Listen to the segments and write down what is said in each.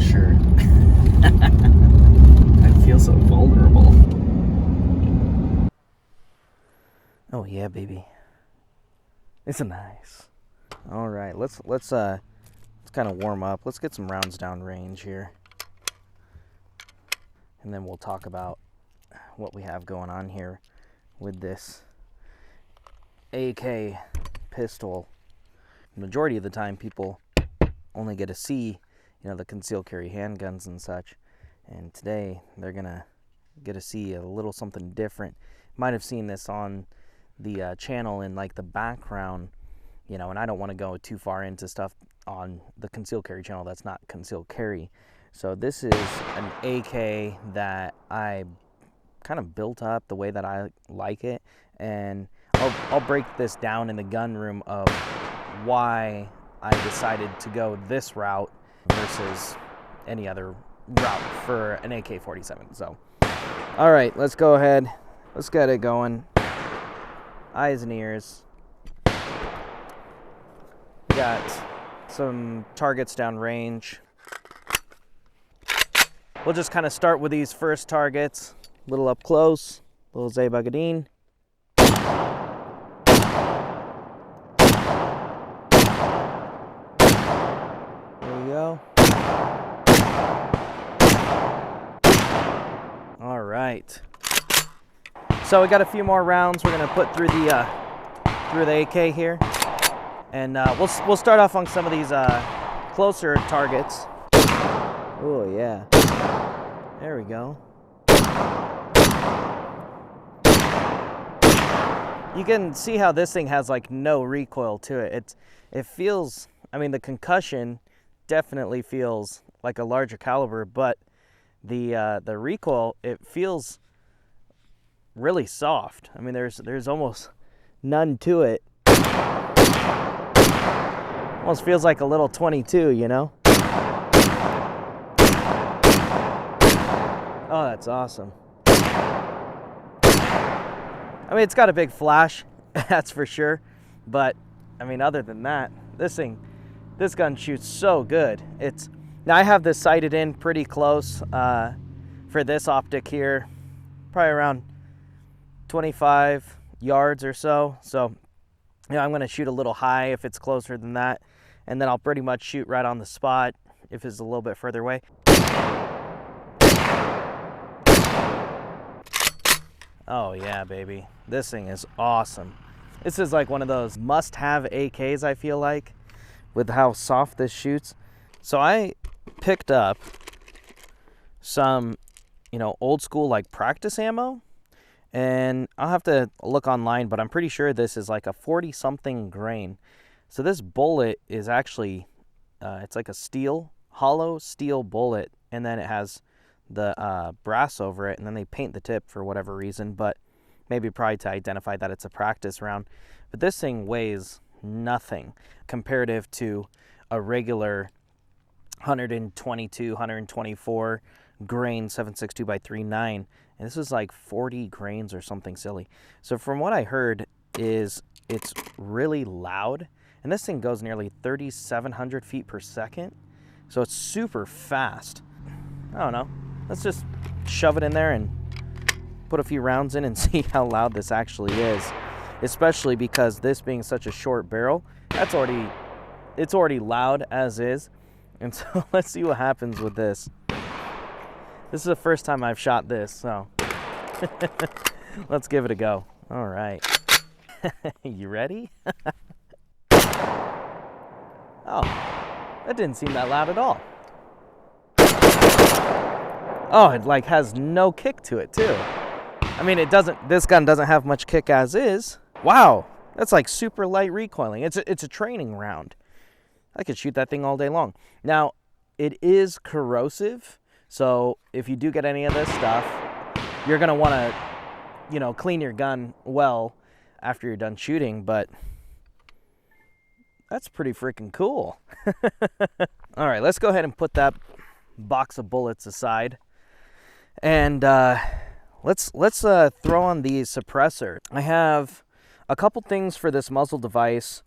shirt. I feel so vulnerable. Oh yeah, baby. It's nice. All right, let's kind of warm up. Let's get some rounds down range here, and then we'll talk about what we have going on here with this AK pistol. The majority of the time, people only get to see, the concealed carry handguns and such. And today, they're gonna get to see a little something different. Might have seen this on the channel in like the background, and I don't want to go too far into stuff on the concealed carry channel that's not concealed carry. So this is an AK that I kind of built up the way that I like it, and I'll break this down in the gun room of why I decided to go this route versus any other route for an AK-47. So, all right, let's go ahead. Let's get it going. Eyes and ears. Got some targets down range. We'll just kind of start with these first targets. A little up close. Little Zabagadine. Go. All right. So we got a few more rounds we're gonna put through the AK here, and we'll start off on some of these closer targets. Oh yeah. There we go. You can see how this thing has like no recoil to it. It feels. I mean, the concussion definitely feels like a larger caliber, but the recoil, it feels really soft. I mean, there's almost none to it. Almost feels like a little 22, Oh, that's awesome. I mean, it's got a big flash, that's for sure, but I mean, other than that, this gun shoots so good. Now I have this sighted in pretty close for this optic here, probably around 25 yards or so. So, I'm going to shoot a little high if it's closer than that, and then I'll pretty much shoot right on the spot if it's a little bit further away. Oh yeah, baby. This thing is awesome. This is like one of those must-have AKs, I feel like, with how soft this shoots. So I picked up some, old school like practice ammo, and I'll have to look online, but I'm pretty sure this is like a 40-something grain. So this bullet is actually, it's like a hollow steel bullet, and then it has the brass over it, and then they paint the tip for whatever reason, but maybe probably to identify that it's a practice round. But this thing weighs nothing comparative to a regular 122, 124 grain 7.62x3.9, and this is like 40 grains or something silly. So from what I heard is it's really loud, and this thing goes nearly 3,700 feet per second, so it's super fast. I don't know, let's just shove it in there and put a few rounds in and see how loud this actually is, especially because this being such a short barrel, it's already loud as is. And so let's see what happens with this. This is the first time I've shot this, so let's give it a go. All right. You ready? Oh, that didn't seem that loud at all. Oh, it like has no kick to it too. I mean, this gun doesn't have much kick as is. Wow, that's like super light recoiling. It's a training round. I could shoot that thing all day long. Now, it is corrosive, so if you do get any of this stuff, you're gonna wanna, clean your gun well after you're done shooting, but that's pretty freaking cool. All right, let's go ahead and put that box of bullets aside, and let's throw on the suppressor. I have a couple things for this muzzle device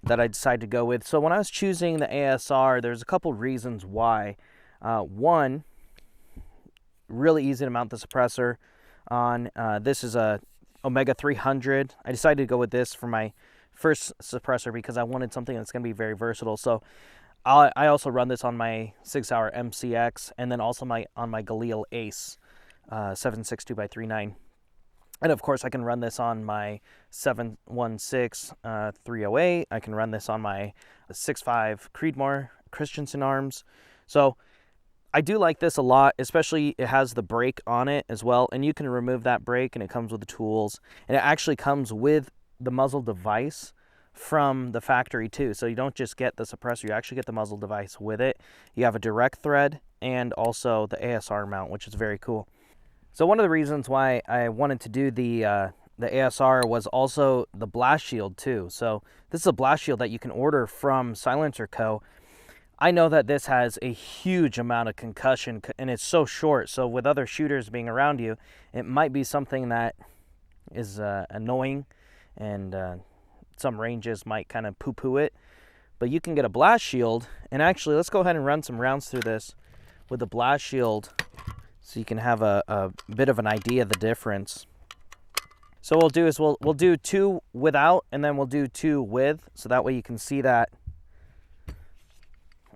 that I decided to go with. So when I was choosing the ASR, there's a couple reasons why One, really easy to mount the suppressor on. This is a Omega 300. I decided to go with this for my first suppressor because I wanted something that's going to be very versatile. So I also run this on my 6-hour MCX, and then also on my Galil Ace 762x39. And of course, I can run this on my 716 308. I can run this on my 6.5 Creedmoor Christensen arms. So I do like this a lot, especially it has the brake on it as well. And you can remove that brake, and it comes with the tools. And it actually comes with the muzzle device from the factory too. So you don't just get the suppressor, you actually get the muzzle device with it. You have a direct thread and also the ASR mount, which is very cool. So one of the reasons why I wanted to do the ASR was also the blast shield too. So this is a blast shield that you can order from Silencer Co. I know that this has a huge amount of concussion, and it's so short. So with other shooters being around you, it might be something that is annoying, and some ranges might kind of poo-poo it. But you can get a blast shield, and actually let's go ahead and run some rounds through this with the blast shield, so you can have a bit of an idea of the difference. So what we'll do is we'll do 2 without, and then we'll do 2 with, so that way you can see that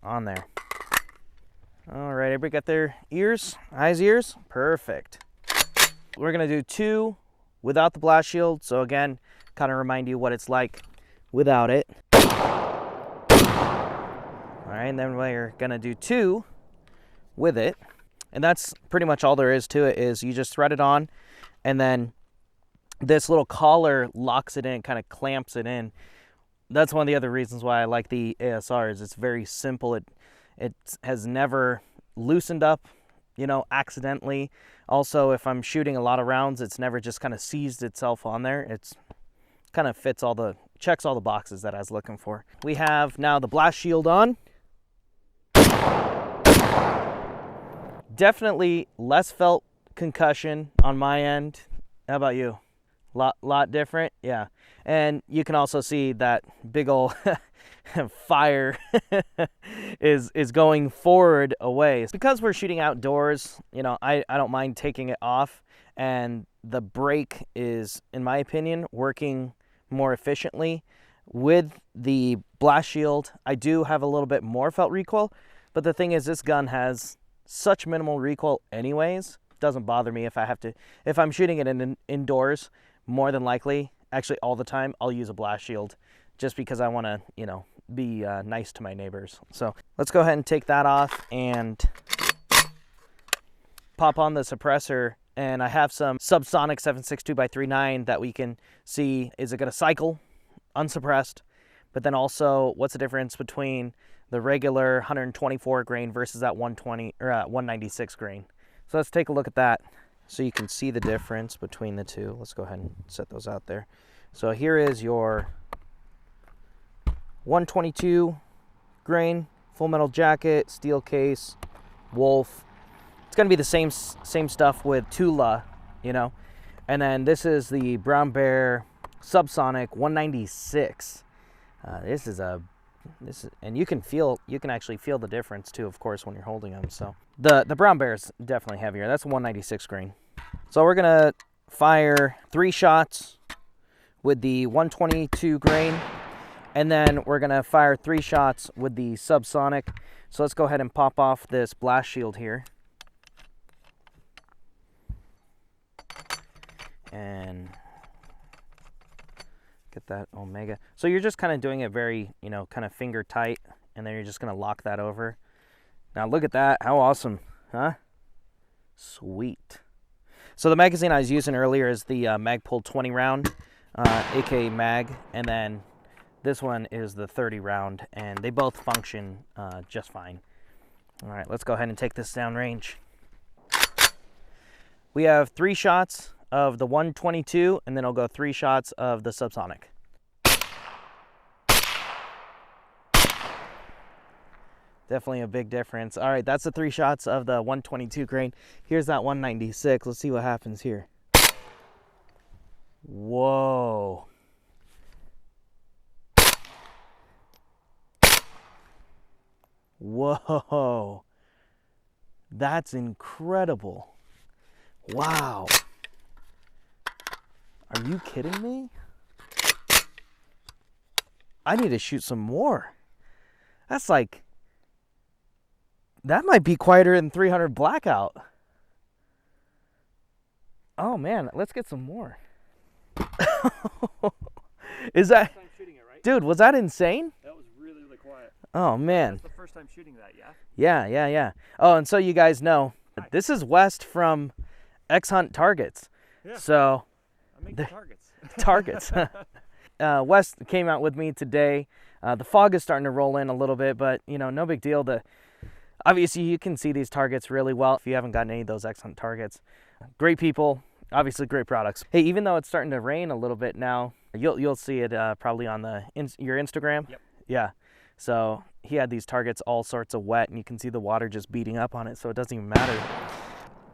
on there. All right, everybody got their eyes, ears? Perfect. We're gonna do 2 without the blast shield. So again, kind of remind you what it's like without it. All right, and then we're gonna do 2 with it. And that's pretty much all there is to it, is you just thread it on, and then this little collar locks it in, kind of clamps it in. That's one of the other reasons why I like the ASR, is it's very simple. It has never loosened up, accidentally. Also, if I'm shooting a lot of rounds, it's never just kind of seized itself on there. It's kind of checks all the boxes that I was looking for. We have now the blast shield on. Definitely less felt concussion on my end. How about you? Lot different? Yeah. And you can also see that big old fire is going forward away. Because we're shooting outdoors, I don't mind taking it off, and the brake is, in my opinion, working more efficiently. With the blast shield, I do have a little bit more felt recoil, but the thing is, this gun has such minimal recoil anyways. Doesn't bother me if I'm shooting it indoors. More than likely, actually all the time, I'll use a blast shield, just because I want to be nice to my neighbors. So let's go ahead and take that off and pop on the suppressor. And I have some subsonic 762x39 that we can see, is it going to cycle unsuppressed? But then also, what's the difference between the regular 124 grain versus that 120 or 196 grain? So let's take a look at that, so you can see the difference between the two. Let's go ahead and set those out there. So here is your 122 grain, full metal jacket, steel case, Wolf. It's gonna be the same stuff with Tula, And then this is the Brown Bear Subsonic 196. And you can actually feel the difference too, of course, when you're holding them. So the Brown Bear is definitely heavier. That's a 196 grain. So we're gonna fire 3 shots with the 122 grain, and then we're gonna fire 3 shots with the Subsonic. So let's go ahead and pop off this blast shield here. And get that Omega. So you're just kind of doing it very, kind of finger tight, and then you're just gonna lock that over. Now look at that, how awesome, huh? Sweet. So the magazine I was using earlier is the Magpul 20 round, aka Mag, and then this one is the 30 round, and they both function just fine. All right, let's go ahead and take this down range. We have 3 shots of the 122, and then I'll go 3 shots of the Subsonic. Definitely a big difference. All right, that's the 3 shots of the 122 grain. Here's that 196. Let's see what happens here. Whoa. Whoa. That's incredible. Wow. Are you kidding me? I need to shoot some more. That's like, that might be quieter than 300 blackout. Oh man, let's get some more. Is that, shooting it, right? dude, was that insane? That was really, really quiet. Oh man. That's the first time shooting that, yeah? Yeah. Oh, and so you guys know, this is west from X-Hunt targets. Yeah. So, I make the targets. targets. Wes came out with me today. The fog is starting to roll in a little bit, but you know, no big deal. Obviously you can see these targets really well if you haven't gotten any of those X-Hunt targets. Great people, obviously great products. Hey, even though it's starting to rain a little bit now, you'll see it probably on your Instagram. Yep. Yeah. So he had these targets all sorts of wet, and you can see the water just beating up on it, so it doesn't even matter.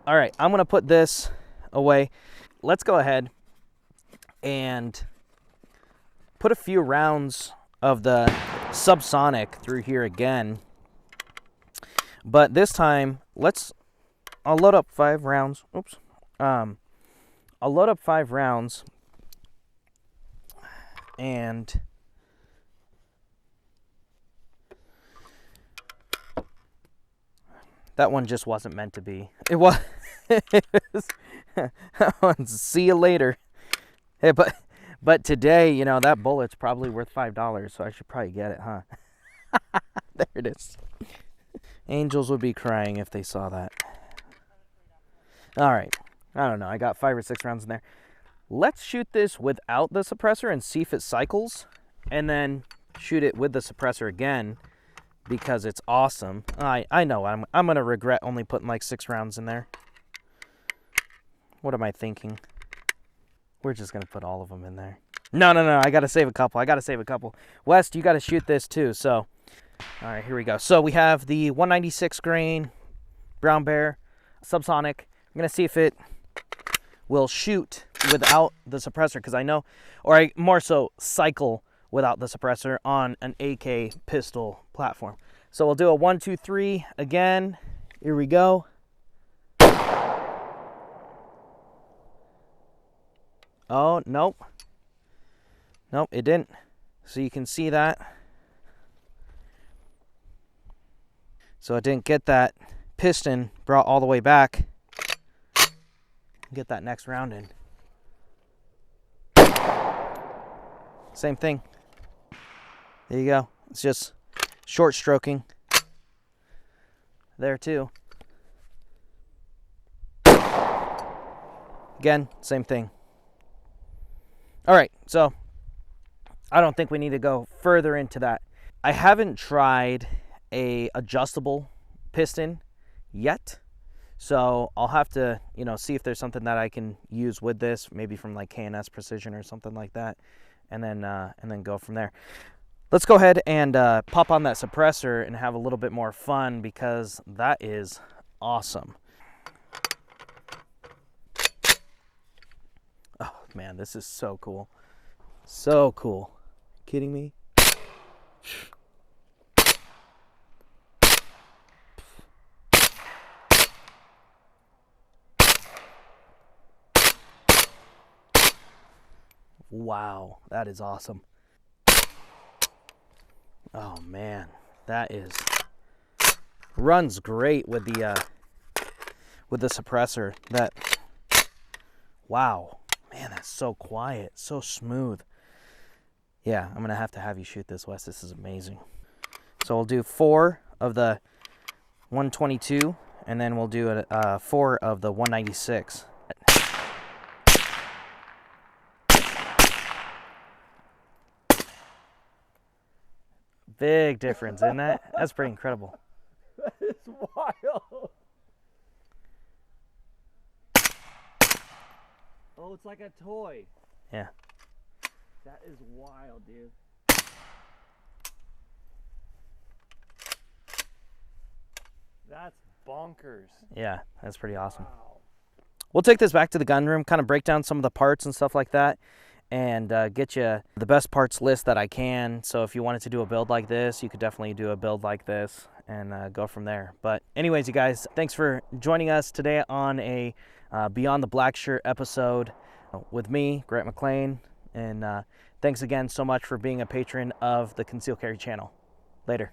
All right, I'm gonna put this away. Let's go ahead and put a few rounds of the subsonic through here again. But this time, I'll load up 5 rounds. Oops. I'll load up 5 rounds, and that one just wasn't meant to be. It was. See you later. Hey, but today, you know, that bullet's probably worth $5, so I should probably get it, huh? There it is. Angels would be crying if they saw that. All right. I don't know. I got 5 or 6 rounds in there. Let's shoot this without the suppressor and see if it cycles, and then shoot it with the suppressor again because it's awesome. I know I'm going to regret only putting like 6 rounds in there. What am I thinking? We're just going to put all of them in there. No. I got to save a couple. Wes, you got to shoot this too. So, all right, here we go. So we have the 196 grain Brown Bear subsonic. I'm going to see if it will shoot without the suppressor, because I know, or I more so cycle without the suppressor on an AK pistol platform. So we'll do a 1, 2, 3 again. Here we go. Oh, nope. Nope, it didn't. So you can see that. So it didn't get that piston brought all the way back. Get that next round in. Same thing. There you go. It's just short stroking. There too. Again, same thing. All right, so I don't think we need to go further into that. I haven't tried a adjustable piston yet, so I'll have to, you know, see if there's something that I can use with this, maybe from like K&S Precision or something like that, and then go from there. Let's go ahead and pop on that suppressor and have a little bit more fun, because that is awesome. Oh man, this is so cool. So cool. Kidding me? Wow, that is awesome. Oh man, that is runs great with the suppressor. That, wow, man, that's so quiet, so smooth. Yeah, I'm gonna have to have you shoot this, Wes. This is amazing. So we'll do 4 of the 122, and then we'll do 4 of the 196. Big difference, isn't that? That's pretty incredible. That is wild. Oh, it's like a toy. Yeah. That is wild, dude. That's bonkers. Yeah, that's pretty awesome. Wow. We'll take this back to the gun room, kind of break down some of the parts and stuff like that, and get you the best parts list that I can. So if you wanted to do a build like this, you could definitely do a build like this and go from there. But anyways, you guys, thanks for joining us today on a Beyond the Black Shirt episode with me, Grant McLean. And thanks again so much for being a patron of the Conceal Carry channel. Later.